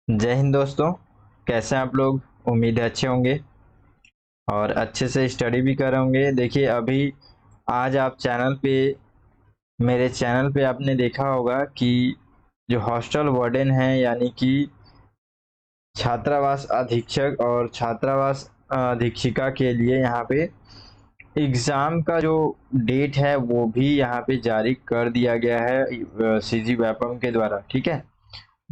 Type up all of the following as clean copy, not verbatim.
जय हिंद दोस्तों। कैसे हैं आप लोग? उम्मीद है अच्छे होंगे और अच्छे से स्टडी भी कर रहे होंगे। देखिए अभी आज आप मेरे चैनल पे आपने देखा होगा कि जो हॉस्टल वार्डन है यानी कि छात्रावास अधीक्षक और छात्रावास अधीक्षिका के लिए यहाँ पे एग्ज़ाम का जो डेट है वो भी यहाँ पे जारी कर दिया गया है सीजी व्यापम के द्वारा। ठीक है,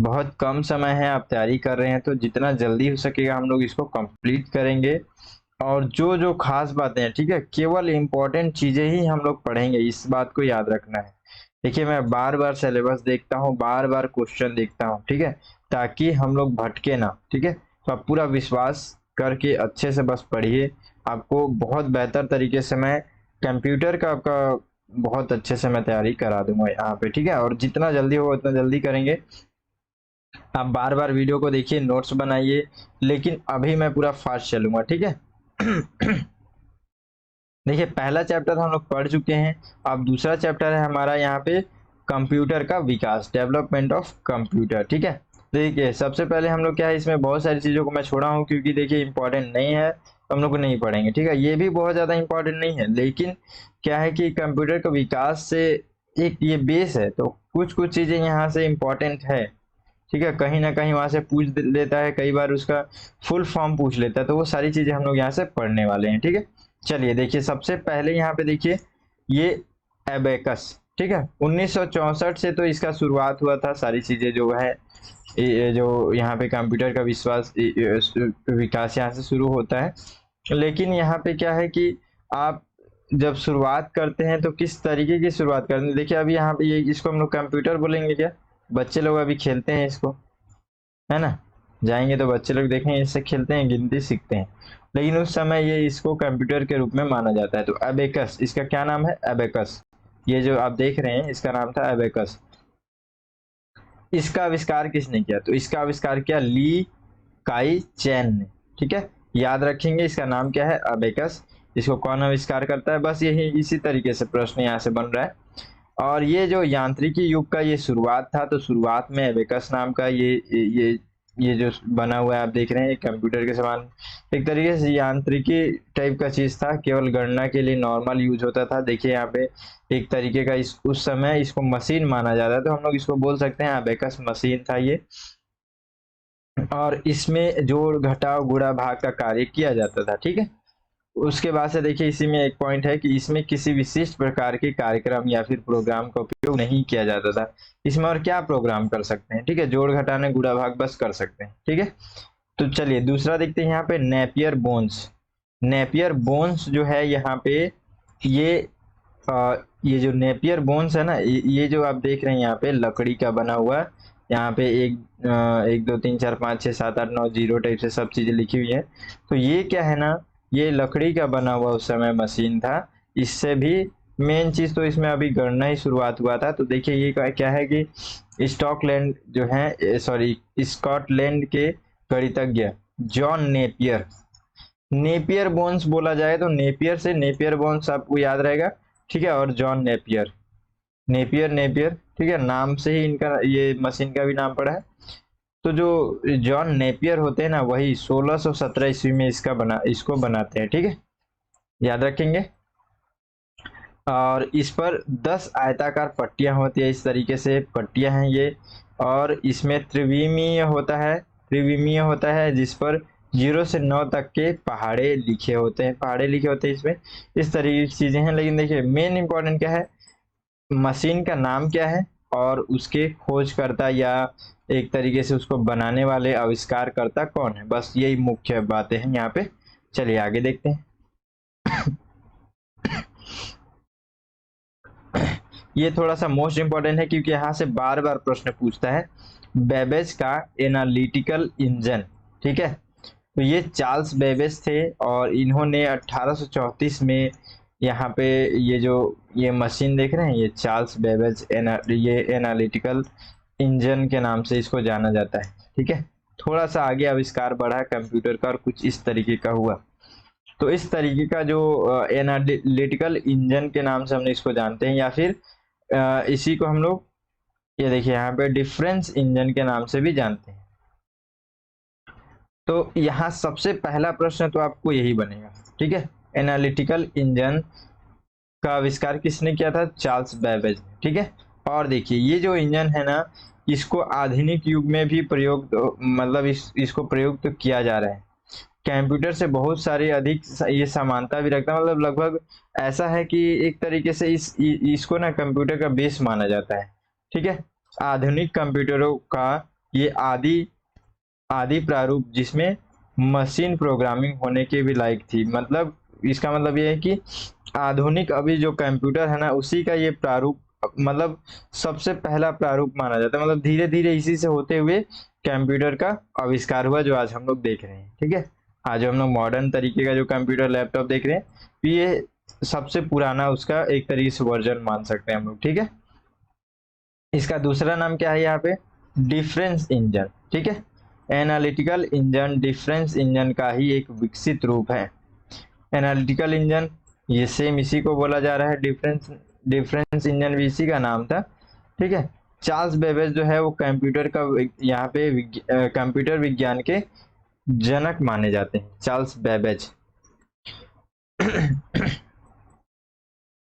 बहुत कम समय है, आप तैयारी कर रहे हैं तो जितना जल्दी हो सकेगा हम लोग इसको कंप्लीट करेंगे। और जो जो खास बातें हैं, ठीक है, केवल इम्पोर्टेंट चीजें ही हम लोग पढ़ेंगे, इस बात को याद रखना है। देखिए मैं बार बार सिलेबस देखता हूँ, बार बार क्वेश्चन देखता हूँ, ठीक है, ताकि हम लोग भटके ना। ठीक है, तो आप पूरा विश्वास करके अच्छे से बस पढ़िए। आपको बहुत बेहतर तरीके से मैं कंप्यूटर का आपका बहुत अच्छे से मैं तैयारी करा दूंगा यहाँ पे। ठीक है, और जितना जल्दी हो उतना जल्दी करेंगे। आप बार बार वीडियो को देखिए, नोट्स बनाइए, लेकिन अभी मैं पूरा फास्ट चलूंगा। ठीक है। देखिए पहला चैप्टर हम लोग पढ़ चुके हैं, अब दूसरा चैप्टर है हमारा यहाँ पे कंप्यूटर का विकास, डेवलपमेंट ऑफ कंप्यूटर। ठीक है, देखिए सबसे पहले हम लोग क्या है, इसमें बहुत सारी चीज़ों को मैं छोड़ा हूँ क्योंकि देखिए इंपॉर्टेंट नहीं है तो हम लोग को नहीं पढ़ेंगे। ठीक है, ये भी बहुत ज़्यादा इंपॉर्टेंट नहीं है, लेकिन क्या है कि कंप्यूटर का विकास से एक ये बेस है, तो कुछ कुछ चीज़ें यहाँ से इम्पोर्टेंट है। ठीक है, कहीं ना कहीं वहां से पूछ लेता है, कई बार उसका फुल फॉर्म पूछ लेता है, तो वो सारी चीजें हम लोग यहाँ से पढ़ने वाले हैं। ठीक है, चलिए देखिए सबसे पहले यहाँ पे देखिए ये एबेकस। ठीक है, 1964 से तो इसका शुरुआत हुआ था, सारी चीजें जो है जो यहाँ पे कंप्यूटर का विकास यहाँ से शुरू होता है। लेकिन यहाँ पे क्या है कि आप जब शुरुआत करते हैं तो किस तरीके की शुरुआत करते हैं, देखिए अभी यहाँ पे ये इसको हम लोग कंप्यूटर बोलेंगे क्या? बच्चे लोग अभी खेलते हैं इसको, है ना, जाएंगे तो बच्चे लोग देखेंगे इससे खेलते हैं, गिनती सीखते हैं, लेकिन उस समय ये इसको कंप्यूटर के रूप में माना जाता है। तो एबेकस, इसका क्या नाम है? एबेकस। ये जो आप देख रहे हैं इसका नाम था एबेकस। इसका आविष्कार किसने किया? तो इसका आविष्कार किया ली काई चैन ने। ठीक है, याद रखेंगे इसका नाम क्या है, अबेकस। इसको कौन आविष्कार करता है? बस यही इसी तरीके से प्रश्न यहाँ से बन रहा है। और ये जो यांत्रिकी युग का ये शुरुआत था, तो शुरुआत में एबेकस नाम का ये जो बना हुआ है आप देख रहे हैं, कंप्यूटर के समान एक तरीके से यांत्रिकी टाइप का चीज था, केवल गणना के लिए नॉर्मल यूज होता था। देखिए यहाँ पे एक तरीके का उस समय इसको मशीन माना जाता है, तो हम लोग इसको बोल सकते हैं एबेकस मशीन था ये। और इसमें जोड़ घटाव गुणा भाग का कार्य किया जाता था। ठीक है, उसके बाद से देखिए इसी में एक पॉइंट है कि इसमें किसी विशिष्ट प्रकार के कार्यक्रम या फिर प्रोग्राम का उपयोग नहीं किया जाता था। इसमें और क्या प्रोग्राम कर सकते हैं? ठीक है, जोड़ घटाने गुणा भाग बस कर सकते हैं। ठीक है, तो चलिए दूसरा देखते हैं यहाँ पे नेपियर बोन्स। नेपियर बोन्स जो है यहाँ पे ये ये जो नेपियर बोन्स है ना, ये जो आप देख रहे हैं यहाँ पे लकड़ी का बना हुआ, यहाँ पे एक दो तीन चार पाँच छः सात आठ नौ जीरो टाइप से सब चीजें लिखी हुई है। तो ये क्या है ना, ये लकड़ी का बना हुआ उस समय मशीन था। इससे भी मेन चीज तो इसमें अभी गणना ही शुरुआत हुआ था। तो देखिए ये क्या है कि स्टॉकलैंड जो है, सॉरी, स्कॉटलैंड के गणितज्ञ जॉन नेपियर, नेपियर बोन्स बोला जाए तो नेपियर से नेपियर बोन्स आपको याद रहेगा। ठीक है, और जॉन नेपियर, नेपियर नेपियर, ठीक है, नाम से ही इनका ये मशीन का भी नाम पड़ा है। तो जो जॉन नेपियर होते हैं ना, वही 1617 ईस्वी में इसको बनाते हैं। ठीक है, याद रखेंगे। और इस पर 10 आयताकार पट्टियां होती है, इस तरीके से पट्टियां हैं ये। और इसमें त्रिविमीय होता है जिस पर 0 से 9 तक के पहाड़े लिखे होते हैं, इसमें इस तरीके की चीजें हैं। लेकिन देखिए मेन इंपॉर्टेंट क्या है, मशीन का नाम क्या है और उसके खोजकर्ता या एक तरीके से उसको बनाने वाले आविष्कारकर्ता कौन है, बस यही मुख्य बातें हैं यहाँ पे। चलिए आगे देखते हैं। ये थोड़ा सा मोस्ट इंपॉर्टेंट है क्योंकि यहाँ से बार बार प्रश्न पूछता है, बेबेज का एनालिटिकल इंजन। ठीक है, तो ये चार्ल्स बेबेज थे और इन्होंने 1834 में यहाँ पे ये मशीन देख रहे हैं, ये चार्ल्स बेबेज ये एनालिटिकल इंजन के नाम से इसको जाना जाता है। ठीक है, थोड़ा सा आगे आविष्कार बढ़ा कंप्यूटर का और कुछ इस तरीके का हुआ। तो इस तरीके का जो एनालिटिकल इंजन के नाम से हमने इसको जानते हैं, या फिर इसी को हम लोग ये देखिए यहाँ पे डिफरेंस इंजन के नाम से भी जानते हैं। तो यहाँ सबसे पहला प्रश्न तो आपको यही बनेगा, ठीक है। एनालिटिकल इंजन का आविष्कार किसने किया था? चार्ल्स बेबेज, ठीक है। और देखिए ये जो इंजन है ना, इसको आधुनिक युग में भी प्रयोग मतलब इसको प्रयोग तो किया जा रहा है। कंप्यूटर से बहुत सारी अधिक ये समानता भी रखता है, मतलब लगभग ऐसा है कि एक तरीके से इसको ना कंप्यूटर का बेस माना जाता है, ठीक है। आधुनिक कंप्यूटरों का ये आदि आदि प्रारूप जिसमें मशीन प्रोग्रामिंग होने के भी लायक थी, मतलब इसका मतलब ये है कि आधुनिक अभी जो कंप्यूटर है ना, उसी का ये प्रारूप मतलब सबसे पहला प्रारूप माना जाता है। मतलब धीरे धीरे इसी से होते हुए कंप्यूटर का आविष्कार हुआ जो आज हम लोग देख रहे हैं, ठीक है। आज हम लोग मॉडर्न तरीके का जो कंप्यूटर लैपटॉप देख रहे हैं, तो ये सबसे पुराना उसका एक तरीके से वर्जन मान सकते हैं हम लोग, ठीक है। इसका दूसरा नाम क्या है यहाँ पे? डिफरेंस इंजन, ठीक है। एनालिटिकल इंजन डिफरेंस इंजन का ही एक विकसित रूप है। एनालिटिकल इंजन ये सेम इसी को बोला जा रहा है, डिफरेंस इंजन भी इसी का नाम था, ठीक है। चार्ल्स बेबेज जो है वो कंप्यूटर का यहाँ पे कंप्यूटर विज्ञान के जनक माने जाते हैं, चार्ल्स बेबेज।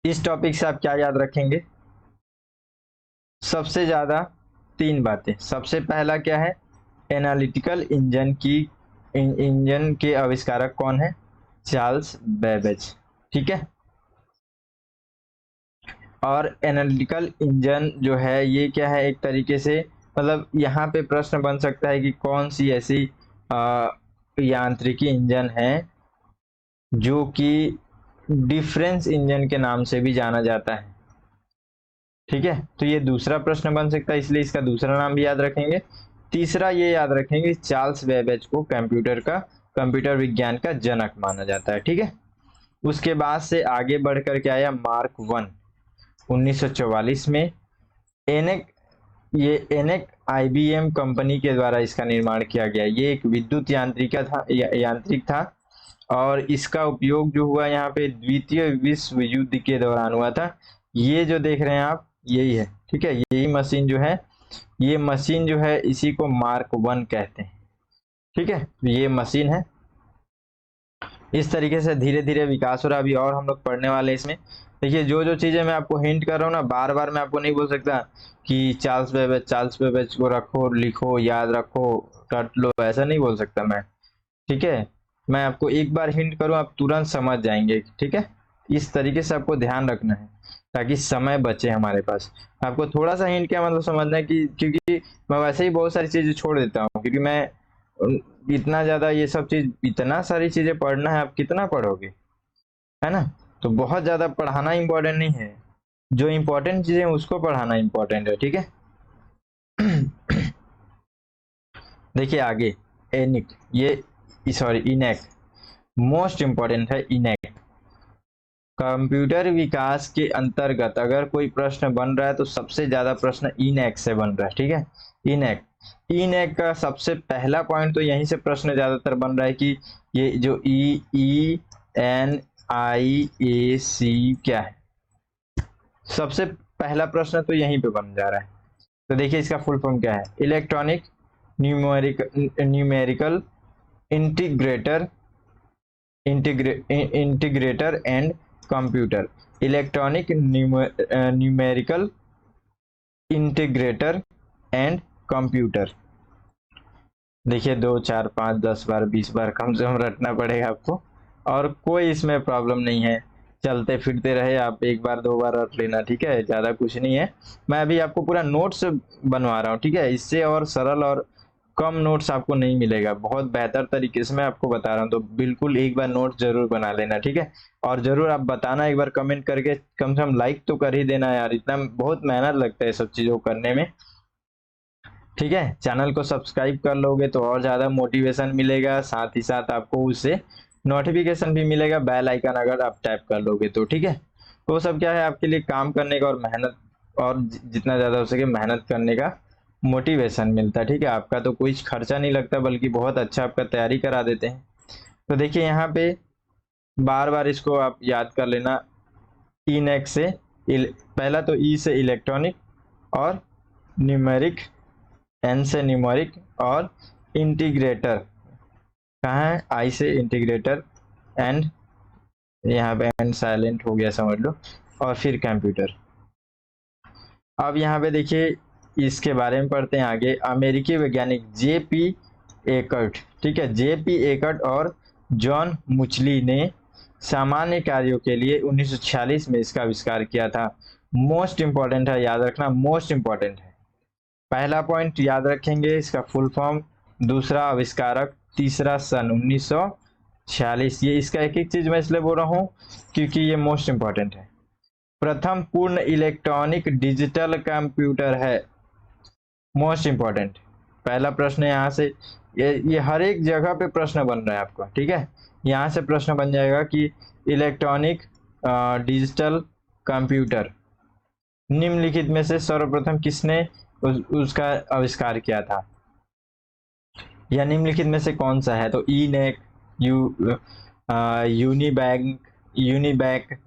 इस टॉपिक से आप क्या याद रखेंगे? सबसे ज्यादा 3 बातें। सबसे पहला क्या है? एनालिटिकल इंजन के आविष्कारक कौन है? चार्ल्स बेबेज, ठीक है। और एनालिटिकल इंजन जो है ये क्या है, एक तरीके से मतलब यहाँ पे प्रश्न बन सकता है कि कौन सी ऐसी यांत्रिकी इंजन है जो कि डिफरेंस इंजन के नाम से भी जाना जाता है, ठीक है। तो ये दूसरा प्रश्न बन सकता है, इसलिए इसका दूसरा नाम भी याद रखेंगे। तीसरा ये याद रखेंगे, चार्ल्स बेबेज को कंप्यूटर विज्ञान का जनक माना जाता है, ठीक है। उसके बाद से आगे बढ़कर क्या आया? मार्क 1 1944 में एनेक आईबीएम कंपनी के द्वारा इसका निर्माण किया गया। ये एक विद्युत यांत्रिक था और इसका उपयोग जो हुआ यहाँ पे द्वितीय विश्व युद्ध के दौरान हुआ था। ये जो देख रहे हैं आप, यही है, ठीक है। यही मशीन जो है, ये मशीन जो है इसी को मार्क 1 कहते हैं, ठीक है। ये मशीन है। इस तरीके से धीरे धीरे विकास हो रहा है। अभी और हम लोग पढ़ने वाले हैं इसमें। देखिए जो जो चीजें मैं आपको हिंट कर रहा हूँ ना, बार बार मैं आपको नहीं बोल सकता कि चार्ल्स बेबेज को रखो, लिखो, याद रखो, कट लो, ऐसा नहीं बोल सकता मैं, ठीक है। मैं आपको एक बार हिंट करूं, आप तुरंत समझ जाएंगे, ठीक है। इस तरीके से आपको ध्यान रखना है ताकि समय बचे हमारे पास। आपको थोड़ा सा हिंट क्या मतलब समझना है कि क्योंकि मैं वैसे ही बहुत सारी चीजें छोड़ देता हूँ, क्योंकि मैं इतना ज्यादा ये सब चीज, इतना सारी चीजें पढ़ना है, आप कितना पढ़ोगे, है ना। तो बहुत ज्यादा पढ़ाना इंपॉर्टेंट नहीं है, जो इंपॉर्टेंट चीजें उसको पढ़ाना इंपॉर्टेंट है, ठीक है। देखिए आगे एनिक, ये सॉरी इनेक, मोस्ट इंपॉर्टेंट है इनेक। कंप्यूटर विकास के अंतर्गत अगर कोई प्रश्न बन रहा है तो सबसे ज्यादा प्रश्न इनेक से बन रहा है, ठीक है। इनेक का सबसे पहला पॉइंट तो यहीं से प्रश्न ज्यादातर बन रहा है कि ये जो ENIAC क्या है। सबसे पहला प्रश्न तो यहीं पे बन जा रहा है। तो देखिए इसका फुल फॉर्म क्या है? Electronic numerical integrator and computer. Electronic numerical integrator and computer. देखिए 2 4 5 10 बार 20 बार कम से कम रटना पड़ेगा आपको, और कोई इसमें प्रॉब्लम नहीं है। चलते फिरते रहे, आप एक बार 2 बार रट लेना, ठीक है, ज्यादा कुछ नहीं है। मैं अभी आपको पूरा नोट्स बनवा रहा हूँ, ठीक है। इससे और सरल और कम नोट्स आपको नहीं मिलेगा, बहुत बेहतर तरीके से मैं आपको बता रहा हूँ। तो बिल्कुल एक बार नोट्स जरूर बना लेना, ठीक है। और जरूर आप बताना एक बार कमेंट करके, कम से कम लाइक तो कर ही देना यार, इतना बहुत मेहनत लगता है सब चीजों को करने में, ठीक है। चैनल को सब्सक्राइब कर लोगे तो और ज्यादा मोटिवेशन मिलेगा, साथ ही साथ आपको उससे नोटिफिकेशन भी मिलेगा, बेल आइकन अगर आप टैप कर लोगे तो, ठीक है। तो सब क्या है, आपके लिए काम करने का और मेहनत, और जितना ज्यादा हो सके मेहनत करने का मोटिवेशन मिलता है, ठीक है। आपका तो कोई खर्चा नहीं लगता, बल्कि बहुत अच्छा आपका तैयारी करा देते हैं। तो देखिए यहाँ पे बार बार इसको आप याद कर लेना। इनेक से पहला तो ई से इलेक्ट्रॉनिक, और न्यूमेरिक, एन से न्यूमेरिक, और इंटीग्रेटर, कहाँ है, आई से इंटीग्रेटर, एंड यहाँ पे एंड साइलेंट हो गया समझ लो, और फिर कंप्यूटर। अब यहाँ पे देखिए इसके बारे में पढ़ते हैं आगे। अमेरिकी वैज्ञानिक जेपी एकर्ट, ठीक है, जेपी एकर्ट और जॉन मुचली ने सामान्य कार्यों के लिए 1946 में इसका आविष्कार किया था। मोस्ट इंपॉर्टेंट है, याद रखना, मोस्ट इंपॉर्टेंट है। पहला पॉइंट याद रखेंगे इसका फुल फॉर्म, दूसरा आविष्कारक, तीसरा सन 1946। ये इसका एक एक चीज मैं इसलिए बोल रहा हूँ क्योंकि ये मोस्ट इंपॉर्टेंट है। प्रथम पूर्ण इलेक्ट्रॉनिक डिजिटल कंप्यूटर है, मोस्ट इंपॉर्टेंट। पहला प्रश्न यहाँ से, ये हर एक जगह पे प्रश्न बन रहा है आपका, ठीक है। यहाँ से प्रश्न बन जाएगा कि इलेक्ट्रॉनिक डिजिटल कंप्यूटर निम्नलिखित में से सर्वप्रथम किसने उसका आविष्कार किया था, या निम्नलिखित में से कौन सा है। तो ईनेक, यूनिबैक,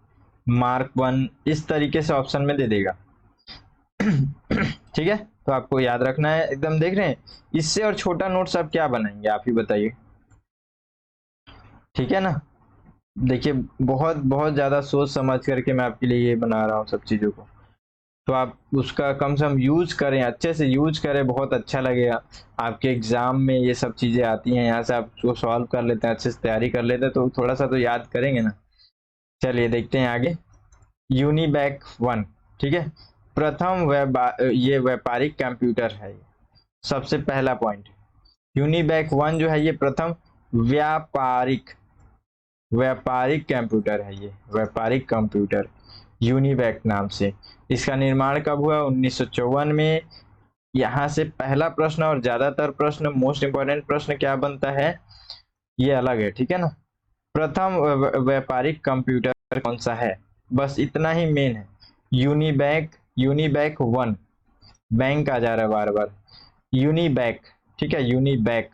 मार्क 1, इस तरीके से ऑप्शन में दे देगा। ठीक है, तो आपको याद रखना है एकदम। देख रहे हैं इससे और छोटा नोट्स आप क्या बनाएंगे, आप ही बताइए, ठीक है ना। देखिए बहुत बहुत ज्यादा सोच समझ करके मैं आपके लिए ये बना रहा हूँ सब चीजों को, तो आप उसका कम से कम यूज करें, अच्छे से यूज करें, बहुत अच्छा लगेगा। आपके एग्जाम में ये सब चीजें आती हैं, यहाँ से आप उसको सॉल्व कर लेते हैं, अच्छे से तैयारी कर लेते हैं, तो थोड़ा सा तो याद करेंगे ना। चलिए देखते हैं आगे। यूनिबैक 1, ठीक है, प्रथम ये व्यापारिक कंप्यूटर है। सबसे पहला पॉइंट, यूनिबैक 1 जो है ये प्रथम व्यापारिक व्यापारिक कंप्यूटर है, ये व्यापारिक कंप्यूटर यूनिबैक नाम से। इसका निर्माण कब हुआ, 1954 में। यहाँ से पहला प्रश्न और ज्यादातर प्रश्न, मोस्ट इंपॉर्टेंट प्रश्न क्या बनता है, ये अलग है, ठीक है ना। प्रथम व्यापारिक कंप्यूटर कौन सा है, बस इतना ही मेन है। यूनिबैक 1, बैंक आ जा रहा है बार बार, यूनिबैक, ठीक है, यूनिबैक।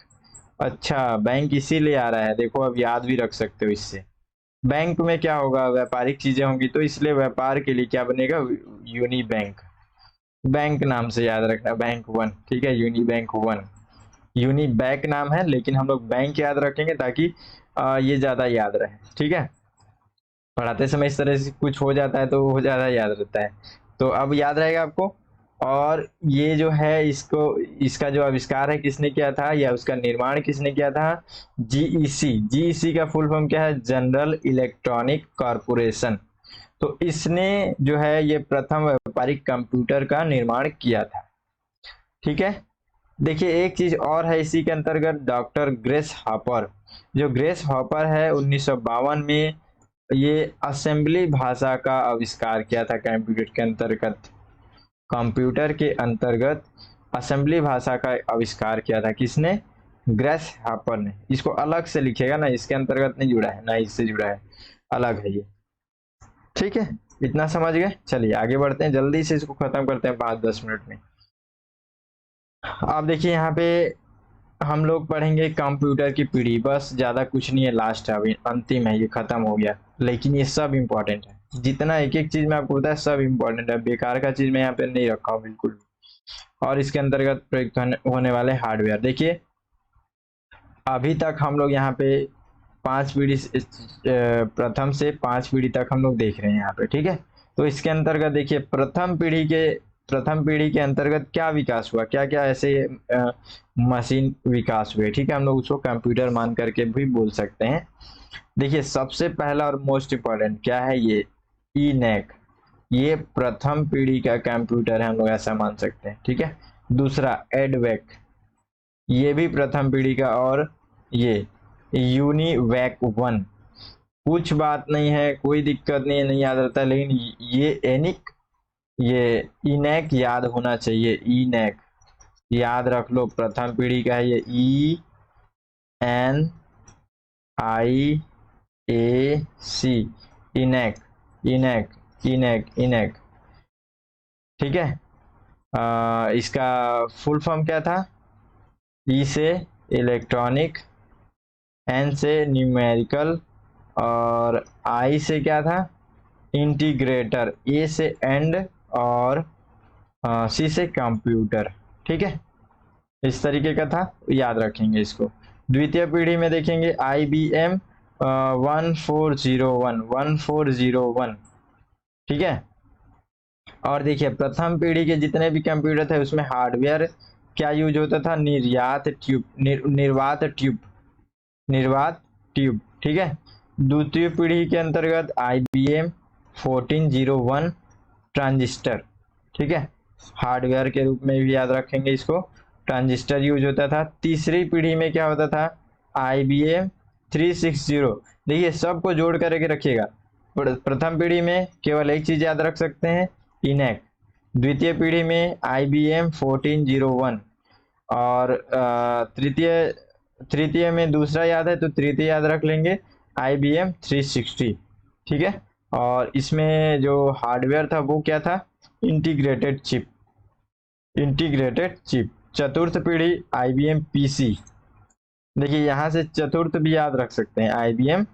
अच्छा, बैंक इसीलिए आ रहा है, देखो अब याद भी रख सकते हो इससे। बैंक में क्या होगा, व्यापारिक चीजें होंगी, तो इसलिए व्यापार के लिए क्या बनेगा, यूनी बैंक। बैंक नाम से याद रखना, बैंक 1, ठीक है, यूनी बैंक 1। यूनी बैंक नाम है, लेकिन हम लोग बैंक याद रखेंगे ताकि ये ज्यादा याद रहे, ठीक है। पढ़ाते समय इस तरह से कुछ हो जाता है तो वो ज्यादा याद रहता है, तो अब याद रहेगा आपको। और ये जो है इसको, इसका जो आविष्कार है किसने किया था, या उसका निर्माण किसने किया था, जीईसी का फुल फॉर्म क्या है, जनरल इलेक्ट्रॉनिक कॉरपोरेशन। तो इसने जो है ये प्रथम व्यापारिक कंप्यूटर का निर्माण किया था, ठीक है। देखिए एक चीज और है इसी के अंतर्गत, डॉक्टर ग्रेस हॉपर। जो ग्रेस हॉपर है 1952 में ये असेंबली भाषा का आविष्कार किया था कंप्यूटर के अंतर्गत। कंप्यूटर के अंतर्गत असेंबली भाषा का आविष्कार किया था किसने, ग्रेस हॉपर ने। इसको अलग से लिखेगा ना, इसके अंतर्गत नहीं जुड़ा है ना, इससे जुड़ा है, अलग है ये, ठीक है। इतना समझ गए, चलिए आगे बढ़ते हैं, जल्दी से इसको खत्म करते हैं 5-10 मिनट में। आप देखिए यहाँ पे हम लोग पढ़ेंगे कंप्यूटर की पीढ़ी, बस ज्यादा कुछ नहीं है, लास्ट है, अभी अंतिम है, ये खत्म हो गया। लेकिन ये सब इंपॉर्टेंट है, जितना एक एक चीज में आपको बताया सब इंपॉर्टेंट है, बेकार का चीज मैं यहाँ पे नहीं रखा हूँ बिल्कुल। और इसके अंतर्गत प्रयुक्त होने वाले हार्डवेयर, देखिए अभी तक हम लोग यहाँ पे 5 पीढ़ी, प्रथम से 5 पीढ़ी तक हम लोग देख रहे हैं यहाँ पे, ठीक है। तो इसके अंतर्गत देखिए प्रथम पीढ़ी के अंतर्गत क्या विकास हुआ, क्या क्या ऐसे मशीन विकास हुए, ठीक है, हम लोग उसको कंप्यूटर मान करके भी बोल सकते हैं। देखिए सबसे पहला और मोस्ट इंपॉर्टेंट क्या है, ये ईनेक, ये प्रथम पीढ़ी का कंप्यूटर है, हम लोग ऐसा मान सकते हैं, ठीक है। दूसरा एडवेक, ये भी प्रथम पीढ़ी का, और ये यूनिवैक 1, कुछ बात नहीं है, कोई दिक्कत नहीं है, नहीं याद रहता है, लेकिन ये इनैक याद होना चाहिए, इनैक याद रख लो, प्रथम पीढ़ी का है ये, ENIAC, ENIAC, ENIAC, ENIAC, ENIAC, ठीक है। इसका फुल फॉर्म क्या था, ई से इलेक्ट्रॉनिक, एन से न्यूमेरिकल, और आई से क्या था, इंटीग्रेटर, ए से एंड, और सी से कंप्यूटर, ठीक है। इस तरीके का था, याद रखेंगे इसको। द्वितीय पीढ़ी में देखेंगे IBM 1401, ठीक है। और देखिए प्रथम पीढ़ी के जितने भी कंप्यूटर थे उसमें हार्डवेयर क्या यूज होता था, निर्वात ट्यूब, ठीक है। द्वितीय पीढ़ी के अंतर्गत IBM 1401 ट्रांजिस्टर, ठीक है, हार्डवेयर के रूप में भी याद रखेंगे इसको, ट्रांजिस्टर यूज होता था। तीसरी पीढ़ी में क्या होता था, IBM 360। देखिए सबको जोड़ करके रखिएगा। प्रथम पीढ़ी में केवल एक चीज याद रख सकते हैं, इनेक। द्वितीय पीढ़ी में IBM 1401 और तृतीय में दूसरा याद है तो तृतीय याद रख लेंगे IBM 360, ठीक है। और इसमें जो हार्डवेयर था वो क्या था, इंटीग्रेटेड चिप। चतुर्थ पीढ़ी IBM PC। देखिए यहाँ से चतुर्थ भी याद रख सकते हैं, IBM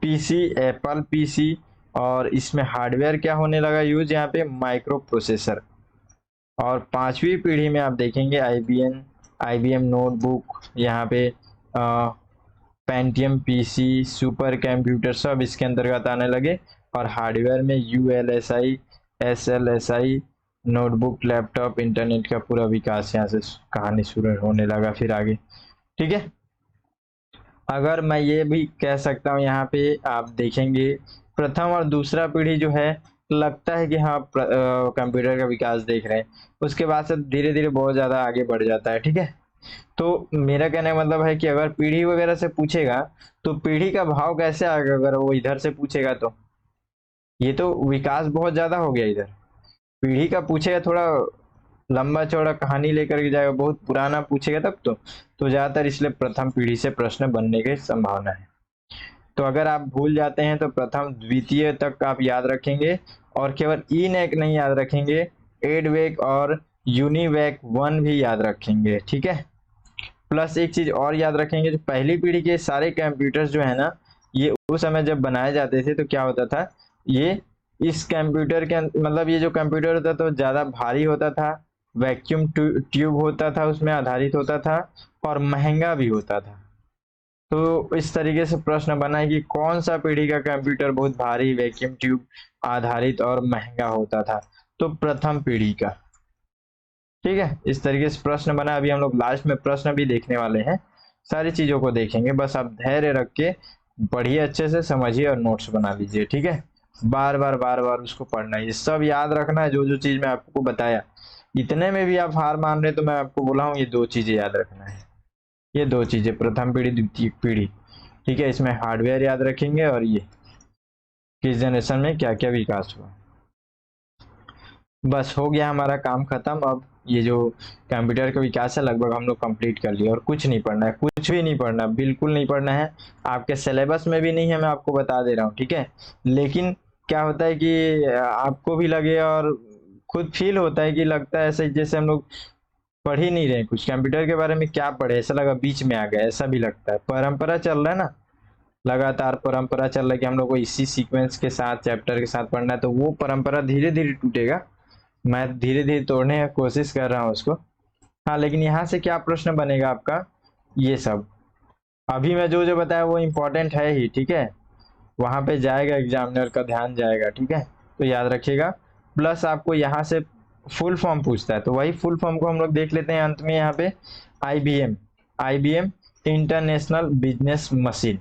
PC, एप्पल PC। और इसमें हार्डवेयर क्या होने लगा यूज, यहाँ पे माइक्रो प्रोसेसर। और पांचवी पीढ़ी में आप देखेंगे IBM नोटबुक, यहाँ पे पेंटियम PC, सुपर कंप्यूटर सब इसके अंतर्गत आने लगे। और हार्डवेयर में ULSI, SLSI, notebook, laptop, internet का पूरा विकास यहाँ से कहानी शुरू होने लगा फिर आगे, ठीक है। अगर मैं ये भी कह सकता हूँ यहाँ पे आप देखेंगे प्रथम और दूसरा पीढ़ी जो है लगता है कि हाँ कंप्यूटर का विकास देख रहे हैं, उसके बाद से धीरे धीरे बहुत ज्यादा आगे बढ़ जाता है, ठीक है। तो मेरा कहने का मतलब है कि अगर पीढ़ी वगैरह से पूछेगा तो पीढ़ी का भाव कैसे आएगा, अगर वो इधर से पूछेगा तो ये तो विकास बहुत ज्यादा हो गया। इधर पीढ़ी का पूछेगा थोड़ा लंबा चौड़ा कहानी लेकर के जाएगा, बहुत पुराना पूछेगा तब तो ज्यादातर इसलिए प्रथम पीढ़ी से प्रश्न बनने की संभावना है। तो अगर आप भूल जाते हैं तो प्रथम द्वितीय तक आप याद रखेंगे और केवल इनेक नहीं याद रखेंगे, एडवेक और यूनिवेक 1 भी याद रखेंगे, ठीक है। प्लस एक चीज और याद रखेंगे, जो पहली पीढ़ी के सारे कंप्यूटर्स जो है ना, ये उस समय जब बनाए जाते थे तो क्या होता था, ये इस कंप्यूटर के मतलब ये जो कंप्यूटर होता था तो ज्यादा भारी होता था, वैक्यूम ट्यूब होता था उसमें आधारित होता था और महंगा भी होता था। तो इस तरीके से प्रश्न बना है कि कौन सा पीढ़ी का कंप्यूटर बहुत भारी, वैक्यूम ट्यूब आधारित और महंगा होता था, तो प्रथम पीढ़ी का, ठीक है। इस तरीके से प्रश्न बना। अभी हम लोग लास्ट में प्रश्न भी देखने वाले हैं, सारी चीजों को देखेंगे, बस आप धैर्य रख के पढ़िए, अच्छे से समझिए और नोट्स बना लीजिए, ठीक है। बार बार उसको पढ़ना है, ये सब याद रखना है, जो जो चीज मैं आपको बताया। इतने में भी आप हार मान रहे तो मैं आपको बोला हूँ ये दो चीजें याद रखना है, ये दो चीजें, प्रथम पीढ़ी द्वितीय पीढ़ी, ठीक है। इसमें हार्डवेयर याद रखेंगे और ये किस जनरेशन में क्या क्या विकास हुआ। बस हो गया हमारा काम खत्म। अब ये जो कंप्यूटर का विकास है लगभग हम लोग कंप्लीट कर लिया, और कुछ नहीं पढ़ना है, कुछ भी नहीं पढ़ना, बिल्कुल नहीं पढ़ना है, आपके सिलेबस में भी नहीं है, मैं आपको बता दे रहा हूँ, ठीक है। लेकिन क्या होता है कि आपको भी लगे और खुद फील होता है कि लगता है ऐसे जैसे हम लोग पढ़ ही नहीं रहे कुछ, कंप्यूटर के बारे में क्या पढ़े, ऐसा लगा बीच में आ गया, ऐसा भी लगता है। परंपरा चल रहा है ना, लगातार परंपरा चल रहा है कि हम लोग को इसी सीक्वेंस के साथ चैप्टर के साथ पढ़ना है, तो वो परंपरा धीरे धीरे टूटेगा। मैं धीरे धीरे तोड़ने की कोशिश कर रहा हूँ उसको। हाँ, लेकिन यहाँ से क्या प्रश्न बनेगा आपका, ये सब अभी मैं जो जो बताया वो इम्पोर्टेंट है ही, ठीक है। वहां पे जाएगा, एग्जामिनर का ध्यान जाएगा, ठीक है, तो याद रखिएगा। प्लस आपको यहाँ से फुल फॉर्म पूछता है, तो वही फुल फॉर्म को हम लोग देख लेते हैं अंत में। यहाँ पे IBM इंटरनेशनल बिजनेस मशीन,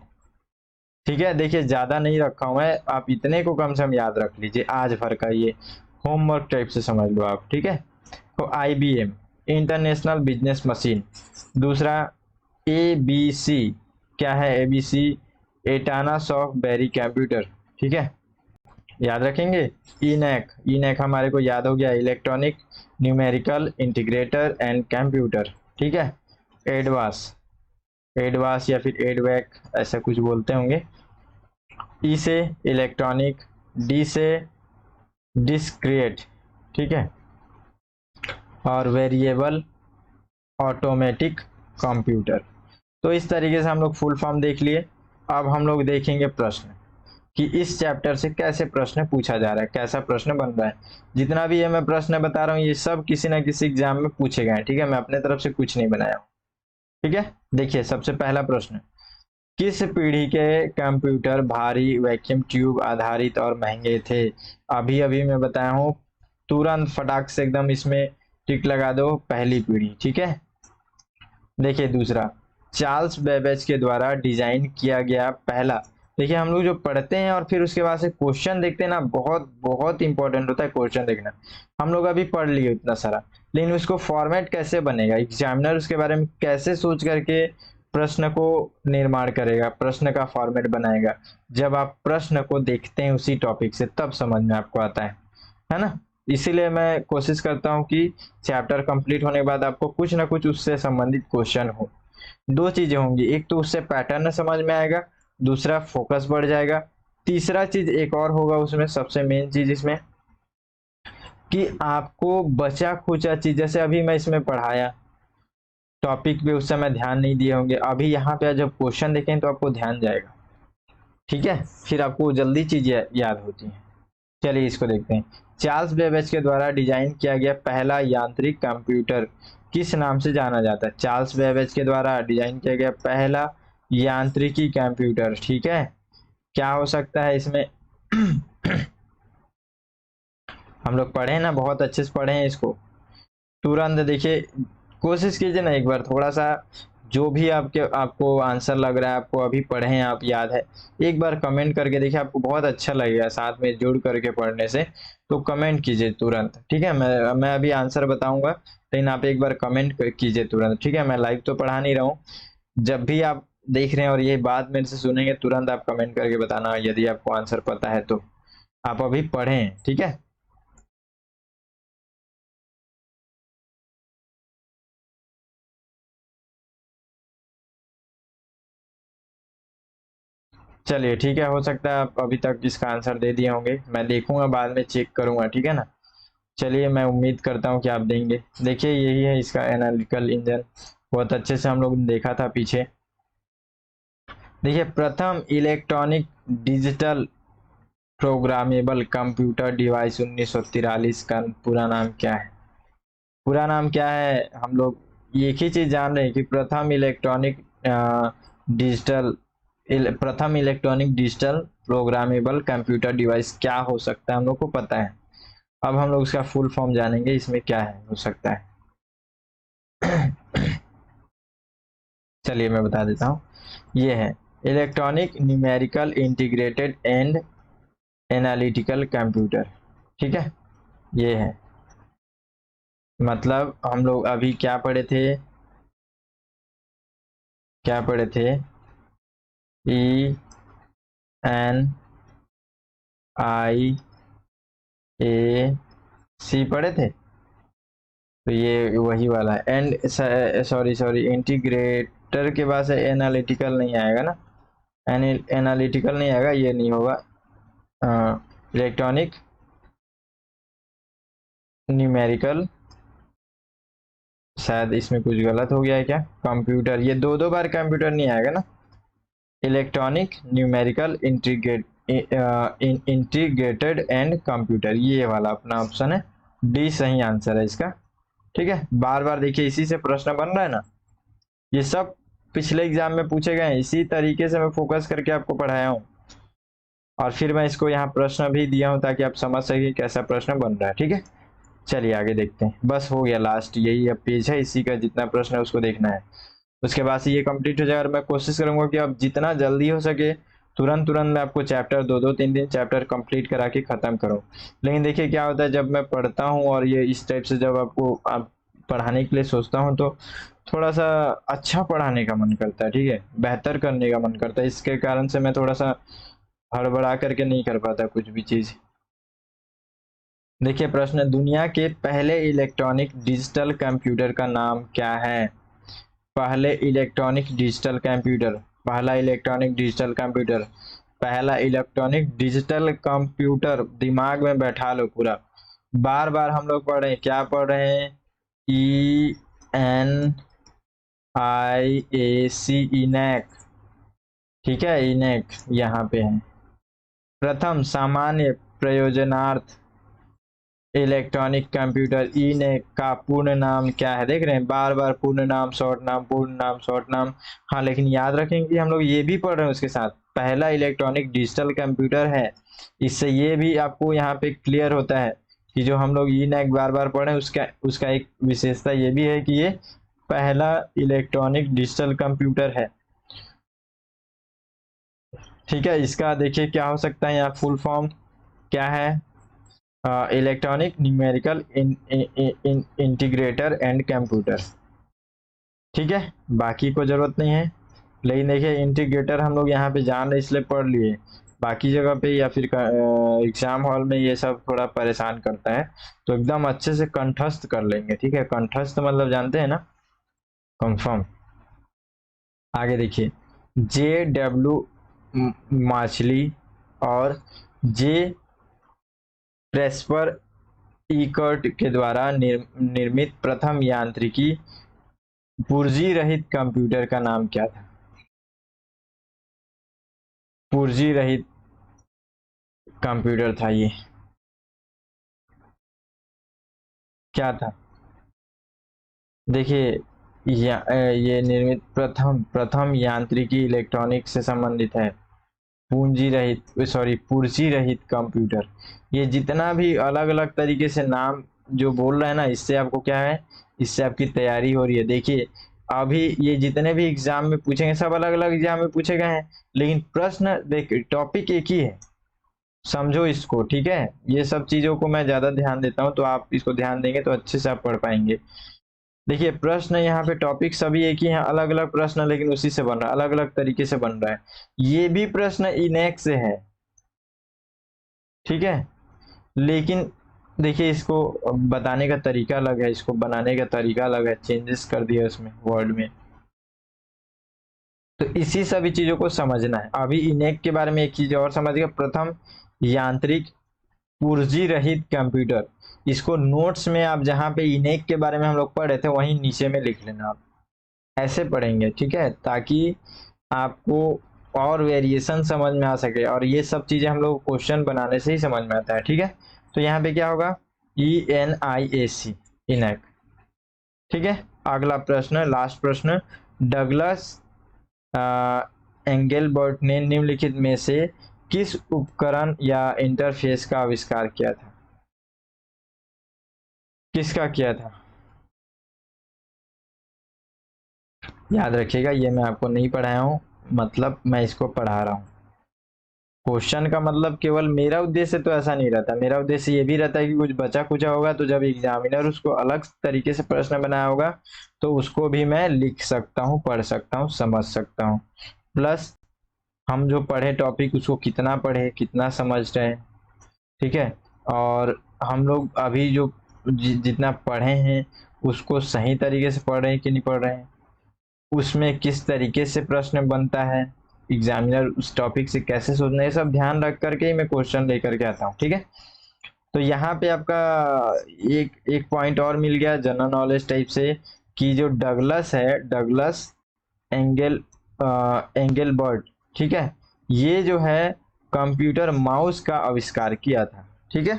ठीक है। देखिए ज्यादा नहीं रखा हुआ है, आप इतने को कम से कम याद रख लीजिए, आज भर का ये होमवर्क टाइप से समझ लो आप, ठीक है। तो IBM इंटरनेशनल बिजनेस मशीन। दूसरा ABC, क्या है ABC, Atanasoff Berry computer, ठीक है, याद रखेंगे। इनेक हमारे को याद हो गया, electronic numerical integrator and computer, ठीक है। एडवास या फिर एडवैक ऐसा कुछ बोलते होंगे। ई से इलेक्ट्रॉनिक, डी से डिस्क्रिएट, ठीक है, और वेरिएबल ऑटोमेटिक कंप्यूटर। तो इस तरीके से हम लोग फुल फॉर्म देख लिए। अब हम लोग देखेंगे प्रश्न कि इस चैप्टर से कैसे प्रश्न पूछा जा रहा है, कैसा प्रश्न बन रहा है। जितना भी ये मैं प्रश्न बता रहा हूँ ये सब किसी ना किसी एग्जाम में पूछे गए हैं, ठीक है, मैं अपने तरफ से कुछ नहीं बनाया हूँ। ठीक है, देखिए सबसे पहला प्रश्न, किस पीढ़ी के कंप्यूटर भारी वैक्यूम ट्यूब आधारित और महंगे थे? अभी अभी मैं बताया हूँ, तुरंत फटाक से एकदम इसमें टिक लगा दो, पहली पीढ़ी। ठीक है, देखिए दूसरा, चार्ल्स बेबेज के द्वारा डिजाइन किया गया पहला। देखिए हम लोग जो पढ़ते हैं और फिर उसके बाद से क्वेश्चन देखते हैं ना, बहुत बहुत इंपॉर्टेंट होता है क्वेश्चन देखना। हम लोग अभी पढ़ लिए इतना सारा, लेकिन उसको फॉर्मेट कैसे बनेगा, एग्जामिनर उसके बारे में कैसे सोच करके प्रश्न को निर्माण करेगा, प्रश्न का फॉर्मेट बनाएगा, जब आप प्रश्न को देखते हैं उसी टॉपिक से, तब समझ में आपको आता है ना। इसीलिए मैं कोशिश करता हूँ कि चैप्टर कंप्लीट होने के बाद आपको कुछ ना कुछ उससे संबंधित क्वेश्चन हो। दो चीजें होंगी, एक तो उससे पैटर्न समझ में आएगा, दूसरा फोकस बढ़ जाएगा। तीसरा चीज एक और होगा उसमें, सबसे मेन चीज इसमें, कि आपको बचा खुचा चीज, जैसे अभी मैं इसमें पढ़ाया टॉपिक पे उस समय ध्यान नहीं दिए होंगे, अभी यहाँ पे जब क्वेश्चन देखें तो आपको ध्यान जाएगा। ठीक है, फिर आपको जल्दी चीजें याद होती हैं। चलिए इसको देखते हैं। चार्ल्स बेबेज के द्वारा डिजाइन किया गया पहला यांत्रिक कंप्यूटर किस नाम से जाना जाता है? चार्ल्स बेबेज के द्वारा डिजाइन किया गया पहला यांत्रिकी कंप्यूटर, ठीक है, क्या हो सकता है इसमें? हम लोग पढ़े ना, बहुत अच्छे से पढ़े हैं इसको। तुरंत देखिए, कोशिश कीजिए ना एक बार, थोड़ा सा जो भी आपको आंसर लग रहा है, आपको अभी पढ़े हैं आप, याद है, एक बार कमेंट करके देखिए, आपको बहुत अच्छा लगेगा साथ में जुड़ करके पढ़ने से। तो कमेंट कीजिए तुरंत, ठीक है, मैं अभी आंसर बताऊंगा, लेकिन आप एक बार कमेंट कीजिए तुरंत, ठीक है। मैं लाइव तो पढ़ा नहीं रहा हूँ, जब भी आप देख रहे हैं और ये बात मेरे से सुनेंगे, तुरंत आप कमेंट करके बताना यदि आपको आंसर पता है तो। आप अभी पढ़ें, ठीक है। चलिए ठीक है, हो सकता है आप अभी तक इसका आंसर दे दिए होंगे, मैं देखूंगा बाद में, चेक करूंगा, ठीक है ना। चलिए मैं उम्मीद करता हूँ कि आप देंगे। देखिए यही है इसका एनालिटिकल इंजन, बहुत अच्छे से हम लोग ने देखा था पीछे। देखिए, प्रथम electronic digital programmable computer device 1943 का पूरा नाम क्या है? पूरा नाम क्या है? हम लोग एक ही चीज जान रहे हैं कि डिजिटल प्रथम electronic digital programmable computer device क्या हो सकता है, हम लोग को पता है। अब हम लोग उसका फुल फॉर्म जानेंगे, इसमें क्या है हो सकता है। चलिए मैं बता देता हूँ, ये है electronic numerical integrated and analytical computer, ठीक है, ये है। मतलब हम लोग अभी क्या पढ़े थे, क्या पढ़े थे? ई एन आई ए सी पढ़े थे, तो ये वही वाला है। एंड सॉरी सॉरी, इंटीग्रेटर के पास एनालिटिकल नहीं आएगा ना, एनालिटिकल नहीं आएगा, ये नहीं होगा। इलेक्ट्रॉनिक न्यूमेरिकल, शायद इसमें कुछ गलत हो गया है क्या? कंप्यूटर, ये दो दो बार कंप्यूटर नहीं आएगा ना। Electronic numerical integrated and computer, ये वाला अपना ऑप्शन है, डी सही आंसर है इसका। ठीक है, बार बार देखिए इसी से प्रश्न बन रहा है ना, ये सब पिछले एग्जाम में पूछे गए हैं, इसी तरीके से मैं फोकस करके आपको पढ़ाया हूँ, और फिर मैं इसको यहाँ प्रश्न भी दिया हूँ ताकि आप समझ सके कैसा प्रश्न बन रहा है। ठीक है, चलिए आगे देखते हैं, बस हो गया, लास्ट यही अब पेज है, इसी का जितना प्रश्न है उसको देखना है, उसके बाद से ये कंप्लीट हो जाएगा। और मैं कोशिश करूंगा कि अब जितना जल्दी हो सके तुरंत तुरंत मैं आपको चैप्टर दो दो तीन दिन चैप्टर कंप्लीट करा के खत्म करूं। लेकिन देखिए क्या होता है, जब मैं पढ़ता हूं और ये इस टाइप से जब आपको आप पढ़ाने के लिए सोचता हूं, तो थोड़ा सा अच्छा पढ़ाने का मन करता है, ठीक है, बेहतर करने का मन करता है, इसके कारण से मैं थोड़ा सा हड़बड़ा करके नहीं कर पाता कुछ भी चीज। देखिए प्रश्न, दुनिया के पहले इलेक्ट्रॉनिक डिजिटल कंप्यूटर का नाम क्या है? पहले इलेक्ट्रॉनिक डिजिटल कंप्यूटर, पहला इलेक्ट्रॉनिक डिजिटल कंप्यूटर, पहला इलेक्ट्रॉनिक डिजिटल कंप्यूटर, दिमाग में बैठा लो पूरा, बार बार हम लोग पढ़ रहे हैं, क्या पढ़ रहे हैं? ई एन आई ए सी, इनैक, ठीक है, इनैक यहाँ पे है। प्रथम सामान्य प्रयोजनार्थ इलेक्ट्रॉनिक कंप्यूटर इनेक का पूर्ण नाम क्या है? देख रहे हैं बार बार पूर्ण नाम, शॉर्ट नाम, पूर्ण नाम, शॉर्ट नाम। हाँ, लेकिन याद रखेंगे हम लोग ये भी पढ़ रहे हैं उसके साथ, पहला इलेक्ट्रॉनिक डिजिटल कंप्यूटर है। इससे ये भी आपको यहाँ पे क्लियर होता है कि जो हम लोग इनेक बार बार पढ़ रहे हैं उसका उसका एक विशेषता ये भी है कि ये पहला इलेक्ट्रॉनिक डिजिटल कंप्यूटर है। ठीक है, इसका देखिए क्या हो सकता है, यहाँ फुल फॉर्म क्या है? Electronic numerical integrator and computer. ठीक है, बाकी को जरूरत नहीं है, लेकिन देखिए इंटीग्रेटर हम लोग यहाँ पे जान रहे इसलिए पढ़ लिए, बाकी जगह पे या फिर एग्जाम हॉल में ये सब थोड़ा परेशान करता है, तो एकदम अच्छे से कंठस्थ कर लेंगे। ठीक है, कंठस्थ मतलब जानते हैं ना, कंफर्म। आगे देखिए, जे डब्ल्यू माछली और जे प्रेस्पर इकर्ट के द्वारा निर्मित प्रथम यांत्रिकी पुर्जी रहित कंप्यूटर का नाम क्या था? पुर्जी रहित कंप्यूटर था ये, क्या था? देखिए ये निर्मित प्रथम प्रथम यांत्रिकी इलेक्ट्रॉनिक से संबंधित है। पूंजी रहित, सॉरी, पुर्जी रहित कंप्यूटर। ये जितना भी अलग अलग तरीके से नाम जो बोल रहे हैं ना, इससे आपको क्या है, इससे आपकी तैयारी हो रही है। देखिए अभी ये जितने भी एग्जाम में पूछेंगे सब अलग अलग एग्जाम में पूछे गए हैं, लेकिन प्रश्न देख टॉपिक एक ही है, समझो इसको। ठीक है, ये सब चीजों को मैं ज्यादा ध्यान देता हूँ, तो आप इसको ध्यान देंगे तो अच्छे से आप पढ़ पाएंगे। देखिए प्रश्न यहाँ पे टॉपिक सभी एक ही हैं, अलग अलग प्रश्न लेकिन उसी से बन रहा है, अलग अलग तरीके से बन रहा है। ये भी प्रश्न इनेक से है, ठीक है, लेकिन देखिए इसको बताने का तरीका अलग है, इसको बनाने का तरीका अलग है, चेंजेस कर दिया उसमें वर्ड में। तो इसी सभी चीजों को समझना है। अभी इनेक के बारे में एक चीज और समझिएगा, प्रथम यांत्रिक पुर्जी रहित कंप्यूटर। इसको नोट्स में आप जहाँ पे इनेक के बारे में हम लोग पढ़े थे वहीं नीचे में लिख लेना, आप ऐसे पढ़ेंगे। ठीक है, ताकि आपको और वेरिएशन समझ में आ सके, और ये सब चीजें हम लोग क्वेश्चन बनाने से ही समझ में आता है। ठीक है, तो यहाँ पे क्या होगा, ENIAC, इनेक। ठीक है, अगला प्रश्न, लास्ट प्रश्न, डगलस एंगलबर्ट ने निम्नलिखित में से किस उपकरण या इंटरफेस का आविष्कार किया था? किसका किया था? याद रखिएगा, ये मैं आपको नहीं पढ़ाया हूँ, मतलब मैं इसको पढ़ा रहा हूँ। क्वेश्चन का मतलब केवल मेरा उद्देश्य तो ऐसा नहीं रहता, मेरा उद्देश्य ये भी रहता है कि कुछ बचा कुचा होगा तो जब एग्जामिनर उसको अलग तरीके से प्रश्न बनाया होगा तो उसको भी मैं लिख सकता हूँ, पढ़ सकता हूँ, समझ सकता हूँ। प्लस हम जो पढ़े टॉपिक उसको कितना पढ़े, कितना समझ रहे हैं। ठीक है, और हम लोग अभी जो जितना पढ़े हैं उसको सही तरीके से पढ़ रहे हैं कि नहीं पढ़ रहे हैं, उसमें किस तरीके से प्रश्न बनता है, एग्जामिनर उस टॉपिक से कैसे सोचना है, ये सब ध्यान रख करके ही मैं क्वेश्चन लेकर के आता हूँ। ठीक है, तो यहाँ पे आपका एक एक पॉइंट और मिल गया जनरल नॉलेज टाइप से, कि जो डगलस है, डगलस एंगलबर्ट, ठीक है, ये जो है कंप्यूटर माउस का आविष्कार किया था। ठीक है,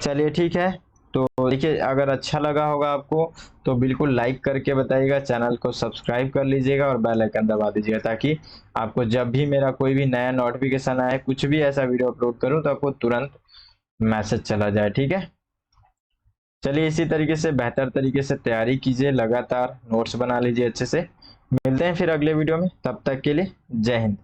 चलिए ठीक है, तो देखिए अगर अच्छा लगा होगा आपको तो बिल्कुल लाइक करके बताइएगा, चैनल को सब्सक्राइब कर लीजिएगा और बेल आइकन दबा दीजिएगा, ताकि आपको जब भी मेरा कोई भी नया नोटिफिकेशन आए, कुछ भी ऐसा वीडियो अपलोड करूं तो आपको तुरंत मैसेज चला जाए। ठीक है, चलिए इसी तरीके से बेहतर तरीके से तैयारी कीजिए, लगातार नोट्स बना लीजिए अच्छे से। मिलते हैं फिर अगले वीडियो में, तब तक के लिए जय हिंद।